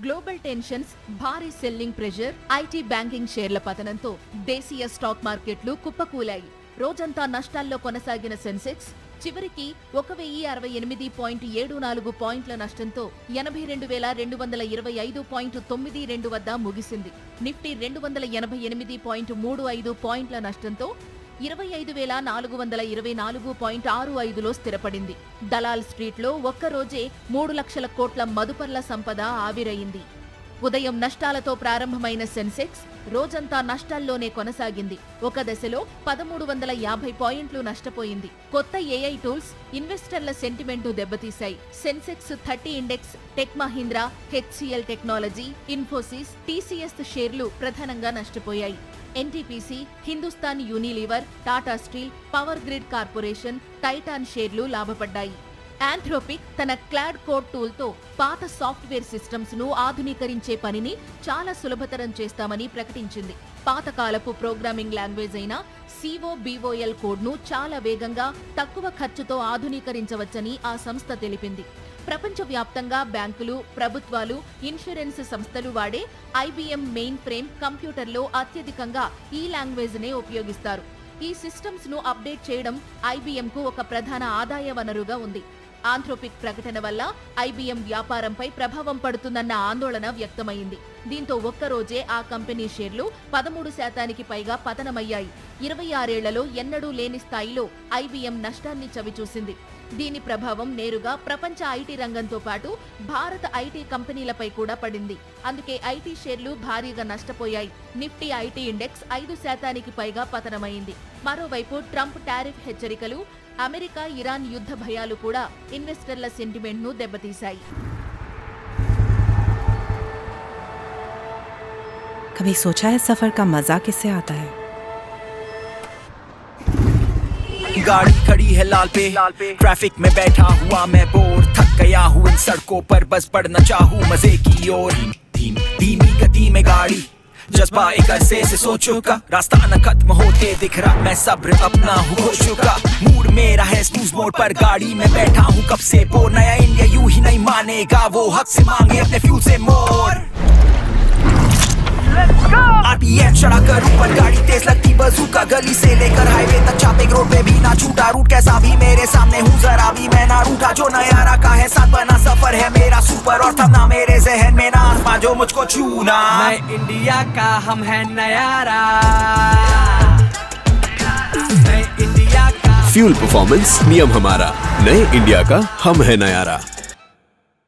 Global tensions, భారీ selling pressure, IT banking షేర్ల పతనంతో దేశీయ స్టాక్ మార్కెట్లు కుప్పకూలాయి. రోజంతా నష్టాల్లో కొనసాగిన సెన్సెక్స్ చివరికి 1068.74 పాయింట్ల నష్టంతో 82,225.92 వద్ద ముగిసింది. నిఫ్టీ 288.35 పాయింట్ల నష్టంతో 25,424.65లో స్థిరపడింది. దలాల్ స్ట్రీట్లో ఒక్కరోజే 3 లక్షల కోట్ల మదుపర్ల సంపద ఆవిరయింది. ఉదయం నష్టాలతో ప్రారంభమైన సెన్సెక్స్ రోజంతా నష్టాల్లోనే కొనసాగింది. ఒక దశలో 1350 పాయింట్లు నష్టపోయింది. కొత్త ఏఐ టూల్స్ ఇన్వెస్టర్ల సెంటిమెంట్ను దెబ్బతీశాయి. Sensex 30 index Tech Mahindra, HCL technology, Infosys, TCS షేర్లు ప్రధానంగా నష్టపోయాయి. NTPC, Hindustan Unilever, Tata steel, power grid corporation, Titan షేర్లు లాభపడ్డాయి. ఆంథ్రోపిక్ తన క్లాడ్ కోడ్ టూల్తో పాత సాఫ్ట్వేర్ సిస్టమ్స్ ను ఆధునీకరించే పనిని చాలా సులభతరం చేస్తామని ప్రకటించింది. పాతకాలపు ప్రోగ్రామింగ్ లాంగ్వేజ్ అయిన COBOL కోడ్ను చాలా వేగంగా, తక్కువ ఖర్చుతో ఆధునీకరించవచ్చని ఆ సంస్థ తెలిపింది. ప్రపంచవ్యాప్తంగా బ్యాంకులు, ప్రభుత్వాలు, ఇన్సూరెన్స్ సంస్థలు వాడే IBM మెయిన్ ఫ్రేమ్ కంప్యూటర్లో అత్యధికంగా ఈ లాంగ్వేజ్నే ఉపయోగిస్తారు. ఈ సిస్టమ్స్ ను అప్డేట్ చేయడం IBMకు ఒక ప్రధాన ఆదాయ వనరుగా ఉంది. ఆంథ్రోపిక్ ప్రకటన వల్ల IBM వ్యాపారంపై ప్రభావం పడుతుందన్న ఆందోళన వ్యక్తమైంది. దీంతో ఒక్కరోజే ఆ కంపెనీ షేర్లు 13% పైగా పతనమయ్యాయి. 26 ఏళ్లలో ఎన్నడూ లేని స్థాయిలో IBM నష్టాన్ని చవిచూసింది. దీని ప్రభావం నేరుగా ప్రపంచ ఐటీ రంగంతో పాటు భారత ఐటీ కంపెనీలపై కూడా పడింది. అందుకే ఐటీ షేర్లు భారీగా నష్టపోయాయి. నిఫ్టీ ఐటీ ఇండెక్స్ 5% పైగా పతనమైంది. మరోవైపు ట్రంప్ టారిఫ్ హెచ్చరికలు, అమెరికా ఇరాన్ యుద్ధ భయాలు కూడా ఇన్వెస్టర్ల సెంటిమెంట్ ను దెబ్బతీశాయి. कभी सोचा है सफर का मजा किससे आता है? गाड़ी खड़ी है लाल पे, ट्रैफिक में बैठा हुआ मैं बोर, थक गया हूँ इन सड़कों पर, बस बढ़ना चाहूँ मजे की ओर। धीमी गति में गाड़ी, जज्बा एक अरसे से सोचो का, रास्ता न खत्म होते दिख रहा, मैं सब्र अपना हूँ होशों का। मूड मेरा है स्नूज मोड पर, गाड़ी में बैठा हूँ कब से बोर, नया इंडिया यूं ही नहीं मानेगा, वो हक से मांगे अपने फ्यूल से मोर। RPM चढ़ा कर ऊपर गाड़ी तेज लगती बज़ूका, गली से लेकर हाईवे तक चापे रोड पे भी ना छूटा, रूट कैसा भी मेरे सामने हूँ जरा भी मैं ना रूठा, जो नया रखा है साथ बना सफर है मेरा सुपर, और थमना मेरे जहन में ना आसमां जो मुझको छूना। नए इंडिया का हम है नयारा, नए इंडिया का फ्यूल परफॉर्मेंस नियम हमारा, नए इंडिया का हम है नयारा।